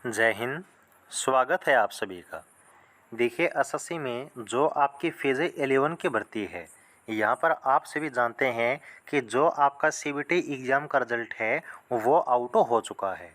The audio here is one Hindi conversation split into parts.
जय हिंद। स्वागत है आप सभी का। देखिए, एसएससी में जो आपकी फेज़ 11 की भर्ती है, यहाँ पर आप सभी जानते हैं कि जो आपका सीबीटी एग्ज़ाम का रिज़ल्ट है वो आउट हो चुका है।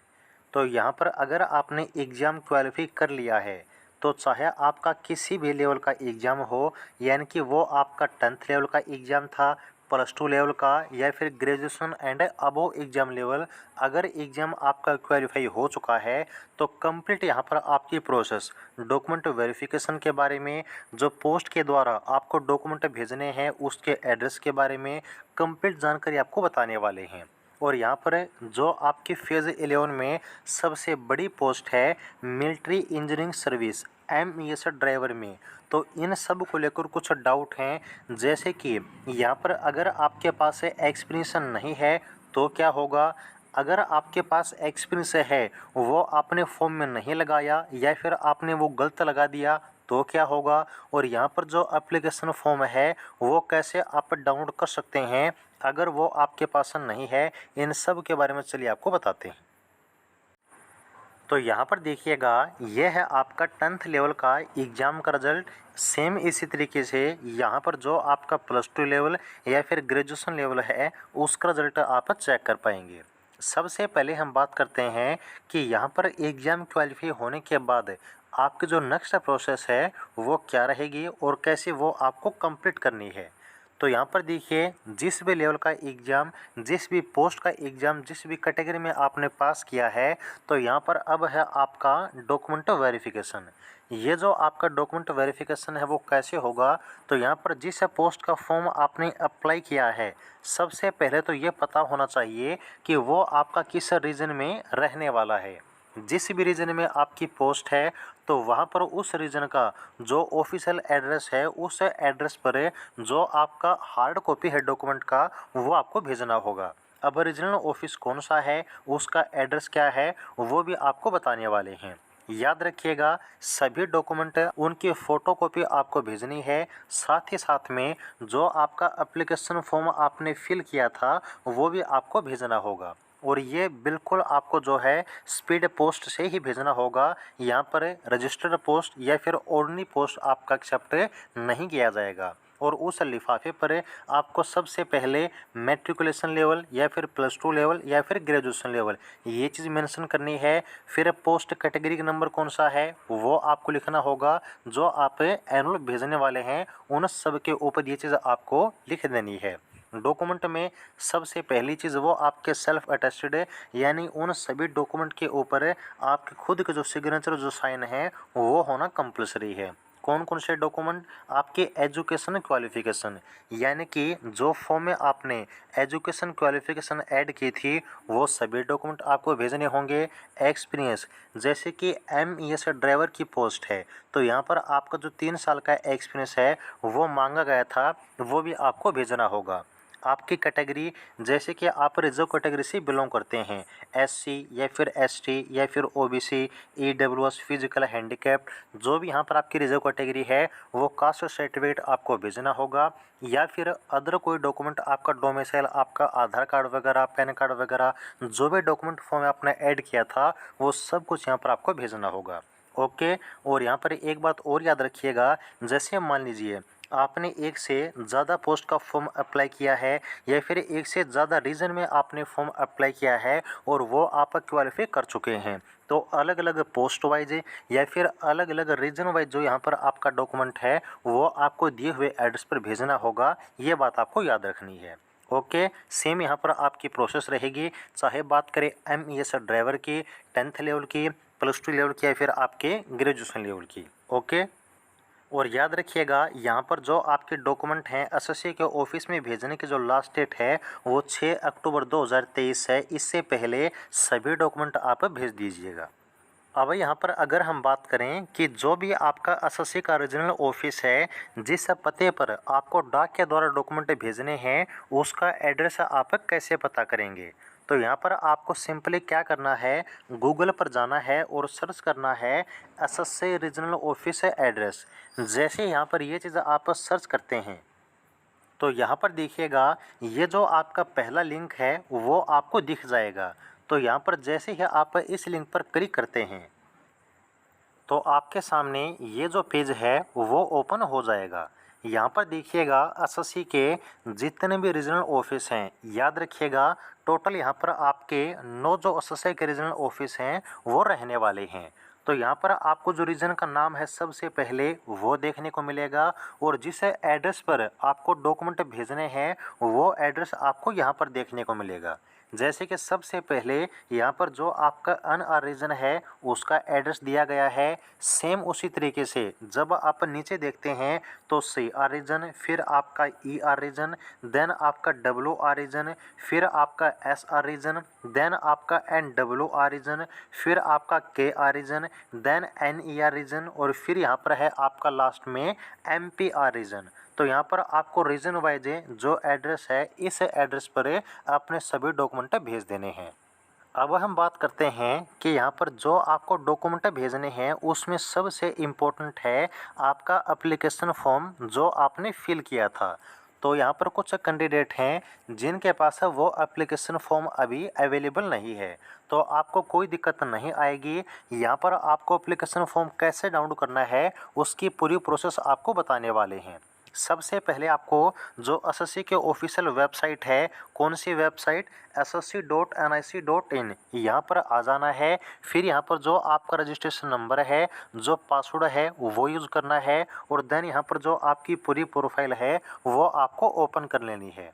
तो यहाँ पर अगर आपने एग्ज़ाम क्वालिफाई कर लिया है, तो चाहे आपका किसी भी लेवल का एग्ज़ाम हो, यानी कि वो आपका 10th लेवल का एग्ज़ाम था, +2 लेवल का या फिर graduation and above exam level, अगर एग्ज़ाम आपका क्वालिफाई हो चुका है तो कंप्लीट यहाँ पर आपकी प्रोसेस डॉक्यूमेंट वेरिफिकेशन के बारे में, जो पोस्ट के द्वारा आपको डॉक्यूमेंट भेजने हैं उसके एड्रेस के बारे में कंप्लीट जानकारी आपको बताने वाले हैं। और यहाँ पर जो आपकी फेज़ 11 में सबसे बड़ी पोस्ट है military engineering service MES driver में, तो इन सब को लेकर कुछ डाउट हैं। जैसे कि यहाँ पर अगर आपके पास एक्सपीरियंस नहीं है तो क्या होगा, अगर आपके पास एक्सपीरियंस है वो आपने फॉर्म में नहीं लगाया या फिर आपने वो गलत लगा दिया तो क्या होगा, और यहाँ पर जो एप्लीकेशन फॉर्म है वो कैसे आप डाउनलोड कर सकते हैं अगर वो आपके पास नहीं है, इन सब के बारे में चलिए आपको बताते हैं। तो यहाँ पर देखिएगा, यह है आपका 10th लेवल का एग्ज़ाम का रिज़ल्ट। सेम इसी तरीके से यहाँ पर जो आपका +2 लेवल या फिर ग्रेजुएशन लेवल है उसका रिज़ल्ट आप चेक कर पाएंगे। सबसे पहले हम बात करते हैं कि यहाँ पर एग्ज़ाम क्वालिफाई होने के बाद आपकी जो नेक्स्ट प्रोसेस है वो क्या रहेगी और कैसे वो आपको कंप्लीट करनी है। तो यहाँ पर देखिए, जिस भी लेवल का एग्ज़ाम, जिस भी पोस्ट का एग्ज़ाम, जिस भी कैटेगरी में आपने पास किया है, तो यहाँ पर अब है आपका डॉक्यूमेंट वेरिफिकेशन। ये जो आपका डॉक्यूमेंट वेरिफिकेशन है वो कैसे होगा, तो यहाँ पर जिस पोस्ट का फॉर्म आपने अप्लाई किया है, सबसे पहले तो ये पता होना चाहिए कि वो आपका किस रीजन में रहने वाला है। जिस भी रीजन में आपकी पोस्ट है तो वहाँ पर उस रीजन का जो ऑफिशियल एड्रेस है उस एड्रेस पर जो आपका हार्ड कॉपी है डॉक्यूमेंट का वो आपको भेजना होगा। अब ओरिजिनल ऑफिस कौन सा है, उसका एड्रेस क्या है, वो भी आपको बताने वाले हैं। याद रखिएगा, सभी डॉक्यूमेंट उनकी फ़ोटोकॉपी आपको भेजनी है। साथ ही साथ में जो आपका एप्लीकेशन फॉर्म आपने फिल किया था वो भी आपको भेजना होगा। और ये बिल्कुल आपको जो है स्पीड पोस्ट से ही भेजना होगा। यहाँ पर रजिस्टर्ड पोस्ट या फिर ऑर्डिनरी पोस्ट आपका एक्सेप्ट नहीं किया जाएगा। और उस लिफाफे पर आपको सबसे पहले मैट्रिकुलेशन लेवल या फिर +2 लेवल या फिर ग्रेजुएशन लेवल ये चीज़ मेंशन करनी है। फिर पोस्ट कैटेगरी का नंबर कौन सा है वो आपको लिखना होगा। जो आप एनुअल भेजने वाले हैं उन सब के ऊपर ये चीज़ आपको लिख देनी है। डॉक्यूमेंट में सबसे पहली चीज़ वो आपके सेल्फ अटेस्टेड है, यानी उन सभी डॉक्यूमेंट के ऊपर आपके खुद के जो सिग्नेचर जो साइन है वो होना कंपलसरी है। कौन कौन से डॉक्यूमेंट, आपके एजुकेशन क्वालिफिकेशन, यानी कि जो फॉर्म में आपने एजुकेशन क्वालिफिकेशन ऐड की थी वो सभी डॉक्यूमेंट आपको भेजने होंगे। एक्सपीरियंस, जैसे कि MES ड्राइवर की पोस्ट है तो यहाँ पर आपका जो 3 साल का एक्सपीरियंस है वो मांगा गया था, वो भी आपको भेजना होगा। आपकी कैटेगरी, जैसे कि आप रिजर्व कैटेगरी से बिलोंग करते हैं, SC या फिर ST या फिर OBC, EWS, फिजिकल हैंडीकैप्ड, जो भी यहाँ पर आपकी रिजर्व कैटेगरी है वो कास्ट सर्टिफिकेट आपको भेजना होगा। या फिर अदर कोई डॉक्यूमेंट, आपका डोमिसाइल, आपका आधार कार्ड वगैरह, पैन कार्ड वगैरह, जो भी डॉक्यूमेंट फॉर्म में आपने ऐड किया था वो सब कुछ यहाँ पर आपको भेजना होगा। ओके। और यहाँ पर एक बात और याद रखिएगा, जैसे मान लीजिए आपने एक से ज़्यादा पोस्ट का फॉर्म अप्लाई किया है या फिर एक से ज़्यादा रीजन में आपने फॉर्म अप्लाई किया है और वो आप क्वालिफाई कर चुके हैं, तो अलग अलग पोस्ट वाइज या फिर अलग अलग रीजन वाइज जो यहाँ पर आपका डॉक्यूमेंट है वो आपको दिए हुए एड्रेस पर भेजना होगा। ये बात आपको याद रखनी है। ओके। सेम यहाँ पर आपकी प्रोसेस रहेगी, चाहे बात करें MES ड्राइवर की, 10th लेवल की, +2 लेवल की या फिर आपके ग्रेजुएशन लेवल की। ओके। और याद रखिएगा, यहाँ पर जो आपके डॉक्यूमेंट हैं एसएससी के ऑफिस में भेजने की जो लास्ट डेट है वो 6 अक्टूबर 2023 है। इससे पहले सभी डॉक्यूमेंट आप भेज दीजिएगा। अब यहाँ पर अगर हम बात करें कि जो भी आपका एसएससी का रीजनल ऑफिस है, जिस पते पर आपको डाक के द्वारा डॉक्यूमेंट भेजने हैं उसका एड्रेस आप कैसे पता करेंगे, तो यहाँ पर आपको सिंपली क्या करना है, गूगल पर जाना है और सर्च करना है एसएससी रीजनल ऑफिस एड्रेस। जैसे यहाँ पर ये चीज़ आप सर्च करते हैं तो यहाँ पर देखिएगा, ये जो आपका पहला लिंक है वो आपको दिख जाएगा। तो तो यहाँ पर जैसे ही आप इस लिंक पर क्लिक करते हैं तो आपके सामने ये जो पेज है वो ओपन हो जाएगा। यहाँ पर देखिएगा एसएससी के जितने भी रीजनल ऑफिस हैं, याद रखिएगा टोटल यहाँ पर आपके 9 जो एसएससी के रीजनल ऑफिस हैं वो रहने वाले हैं। तो यहाँ पर आपको जो रीजन का नाम है सबसे पहले वो देखने को मिलेगा और जिस एड्रेस पर आपको डॉक्यूमेंट भेजने हैं वो एड्रेस आपको यहाँ पर देखने को मिलेगा। जैसे कि सबसे पहले यहाँ पर जो आपका अनआर रीजन है उसका एड्रेस दिया गया है। सेम उसी तरीके से जब आप नीचे देखते हैं तो सी आर रीजन, फिर आपका ई आर रीजन, देन आपका डब्ल्यू आर रीजन, फिर आपका एस आर रीजन, देन आपका एन डब्ल्यू आर रीजन, फिर आपका K R region, then N E R region और फिर यहाँ पर है आपका लास्ट में एम पी आर रीजन। तो यहाँ पर आपको रीजन वाइज जो एड्रेस है इस एड्रेस पर अपने सभी डॉक्यूमेंट भेज देने हैं। अब हम बात करते हैं कि यहाँ पर जो आपको डॉक्यूमेंट भेजने हैं उसमें सबसे इम्पोर्टेंट है आपका एप्लीकेशन फॉर्म जो आपने फिल किया था। तो यहाँ पर कुछ कैंडिडेट हैं जिनके पास है वो एप्लीकेशन फॉर्म अभी अवेलेबल नहीं है, तो आपको कोई दिक्कत नहीं आएगी। यहाँ पर आपको एप्लीकेशन फॉर्म कैसे डाउनलोड करना है उसकी पूरी प्रोसेस आपको बताने वाले हैं। सबसे पहले आपको जो एसएससी के ऑफिशियल वेबसाइट है, कौन सी वेबसाइट, ssc.nic.in, यहाँ पर आ जाना है। फिर यहाँ पर जो आपका रजिस्ट्रेशन नंबर है, जो पासवर्ड है वो यूज़ करना है और देन यहाँ पर जो आपकी पूरी प्रोफाइल है वो आपको ओपन कर लेनी है।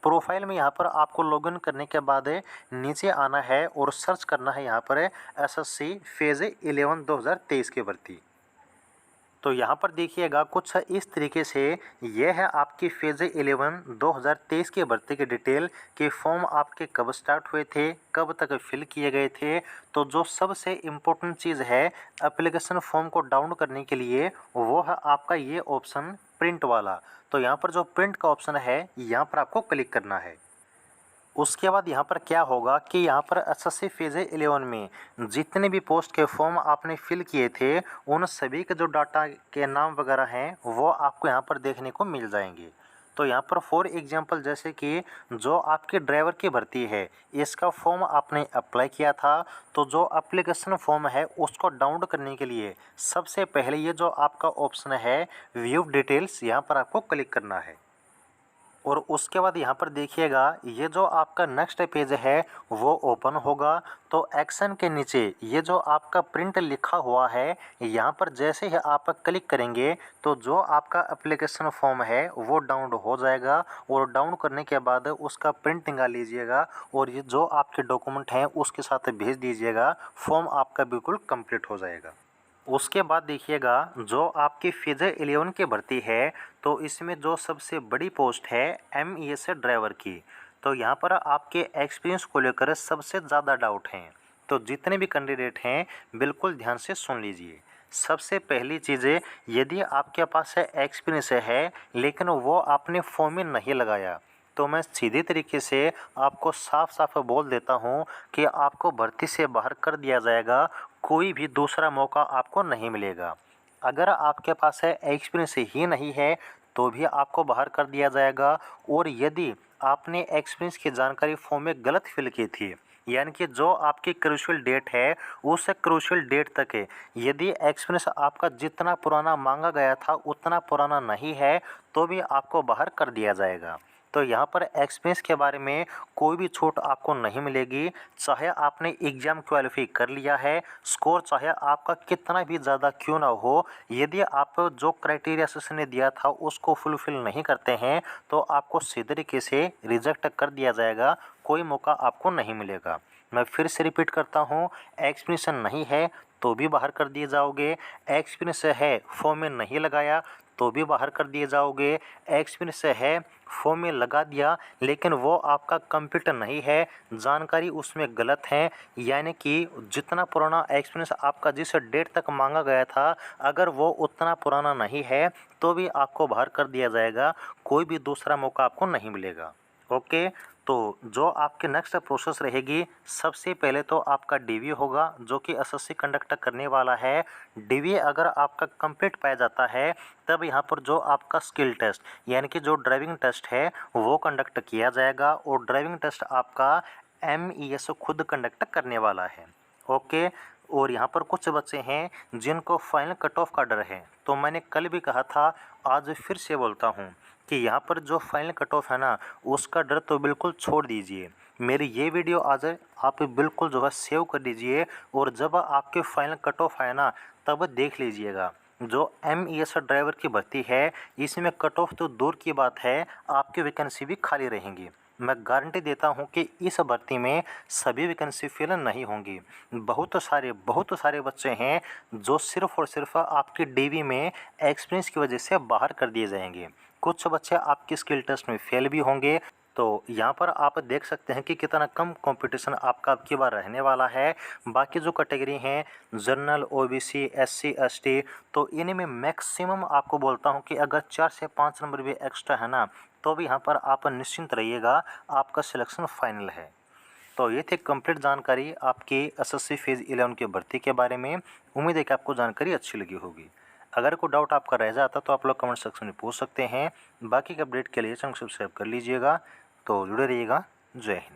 प्रोफाइल में यहाँ पर आपको लॉगिन करने के बाद नीचे आना है और सर्च करना है यहाँ पर एसएससी फेज़ 11 2023 की भर्ती। तो यहाँ पर देखिएगा कुछ इस तरीके से ये है आपकी फेज़ 11 2023 की भर्ती की डिटेल कि फॉर्म आपके कब स्टार्ट हुए थे, कब तक फिल किए गए थे। तो जो सबसे इम्पोर्टेंट चीज़ है एप्लीकेशन फॉर्म को डाउनलोड करने के लिए वो है आपका ये ऑप्शन प्रिंट वाला। तो यहाँ पर जो प्रिंट का ऑप्शन है यहाँ पर आपको क्लिक करना है। उसके बाद यहाँ पर क्या होगा कि यहाँ पर एसएससी फेज़ 11 में जितने भी पोस्ट के फॉर्म आपने फिल किए थे उन सभी के जो डाटा के नाम वगैरह हैं वो आपको यहाँ पर देखने को मिल जाएंगे। तो यहाँ पर फॉर एग्जांपल जैसे कि जो आपके ड्राइवर की भर्ती है इसका फॉर्म आपने अप्लाई किया था, तो जो एप्लीकेशन फॉर्म है उसको डाउनलोड करने के लिए सबसे पहले ये जो आपका ऑप्शन है व्यू डिटेल्स, यहाँ पर आपको क्लिक करना है। और उसके बाद यहाँ पर देखिएगा ये जो आपका नेक्स्ट पेज है वो ओपन होगा। तो एक्शन के नीचे ये जो आपका प्रिंट लिखा हुआ है यहाँ पर जैसे ही आप क्लिक करेंगे तो जो आपका एप्लीकेशन फॉर्म है वो डाउनलोड हो जाएगा और डाउनलोड करने के बाद उसका प्रिंट निकाल लीजिएगा और ये जो आपके डॉक्यूमेंट हैं उसके साथ भेज दीजिएगा। फॉर्म आपका बिल्कुल कंप्लीट हो जाएगा। उसके बाद देखिएगा जो आपकी फेज़ 11 की भर्ती है तो इसमें जो सबसे बड़ी पोस्ट है MES ड्राइवर की। तो यहाँ पर आपके एक्सपीरियंस को लेकर सबसे ज़्यादा डाउट हैं, तो जितने भी कैंडिडेट हैं बिल्कुल ध्यान से सुन लीजिए। सबसे पहली चीज़ें, यदि आपके पास एक्सपीरियंस है लेकिन वो आपने फॉर्म में नहीं लगाया तो मैं सीधे तरीके से आपको साफ साफ बोल देता हूँ कि आपको भर्ती से बाहर कर दिया जाएगा। कोई भी दूसरा मौका आपको नहीं मिलेगा। अगर आपके पास एक्सपीरियंस ही नहीं है तो भी आपको बाहर कर दिया जाएगा। और यदि आपने एक्सपीरियंस की जानकारी फॉर्म में गलत फिल की थी, यानी कि जो आपकी क्रूशियल डेट है उस क्रूशियल डेट तक यदि एक्सपीरियंस आपका जितना पुराना मांगा गया था उतना पुराना नहीं है तो भी आपको बाहर कर दिया जाएगा। तो यहाँ पर एक्सपीरियंस के बारे में कोई भी छूट आपको नहीं मिलेगी। चाहे आपने एग्ज़ाम क्वालिफाई कर लिया है, स्कोर चाहे आपका कितना भी ज़्यादा क्यों ना हो, यदि आप जो क्राइटेरिया एसएससी ने दिया था उसको फुलफिल नहीं करते हैं तो आपको सीधे तरीके से रिजेक्ट कर दिया जाएगा। कोई मौका आपको नहीं मिलेगा। मैं फिर से रिपीट करता हूँ, एक्सपीरियंस नहीं है तो भी बाहर कर दिए जाओगे। एक्सपीरियंस है फॉर्म में नहीं लगाया तो भी बाहर कर दिए जाओगे। एक्सपीरियंस है फॉर्म में लगा दिया लेकिन वो आपका कंप्यूटर नहीं है, जानकारी उसमें गलत है, यानी कि जितना पुराना एक्सपीरियंस आपका जिस डेट तक मांगा गया था अगर वो उतना पुराना नहीं है तो भी आपको बाहर कर दिया जाएगा। कोई भी दूसरा मौका आपको नहीं मिलेगा। ओके, तो जो आपके नेक्स्ट प्रोसेस रहेगी, सबसे पहले तो आपका डीवी होगा जो कि एसएससी कंडक्ट करने वाला है। डीवी अगर आपका कंप्लीट पाया जाता है तब यहाँ पर जो आपका स्किल टेस्ट यानी कि जो ड्राइविंग टेस्ट है वो कंडक्ट किया जाएगा और ड्राइविंग टेस्ट आपका MES खुद कंडक्ट करने वाला है। ओके। और यहाँ पर कुछ बच्चे हैं जिनको फाइनल कट ऑफ का डर है, तो मैंने कल भी कहा था, आज फिर से बोलता हूँ कि यहाँ पर जो फाइनल कट ऑफ है ना, उसका डर तो बिल्कुल छोड़ दीजिए। मेरी ये वीडियो आज आप बिल्कुल जो है सेव कर लीजिए, और जब आपके फाइनल कट ऑफ आए ना, तब देख लीजिएगा। जो MES ड्राइवर की भर्ती है, इसमें कट ऑफ तो दूर की बात है, आपकी वैकेंसी भी खाली रहेंगी। मैं गारंटी देता हूं कि इस भर्ती में सभी वैकेंसी फिल नहीं होंगी। बहुत सारे बच्चे हैं जो सिर्फ और सिर्फ आपकी DV में एक्सपीरियंस की वजह से बाहर कर दिए जाएंगे। कुछ बच्चे आपके स्किल टेस्ट में फेल भी होंगे। तो यहाँ पर आप देख सकते हैं कि कितना कम कंपटीशन आपका अब की बार रहने वाला है। बाकी जो कैटेगरी हैं, जनरल, OBC, SC ST, तो इनमें मैक्सिमम आपको बोलता हूँ कि अगर 4 से 5 नंबर भी एक्स्ट्रा है ना, तो भी यहाँ पर आप निश्चिंत रहिएगा, आपका सिलेक्शन फाइनल है। तो ये थी कंप्लीट जानकारी आपकी SSC फेज़ 11 की भर्ती के बारे में। उम्मीद है कि आपको जानकारी अच्छी लगी होगी। अगर कोई डाउट आपका रह जाता तो आप लोग कमेंट सेक्शन में पूछ सकते हैं। बाकी के अपडेट के लिए चैनल सब्सक्राइब कर लीजिएगा। तो जुड़े रहिएगा। जय हिंद।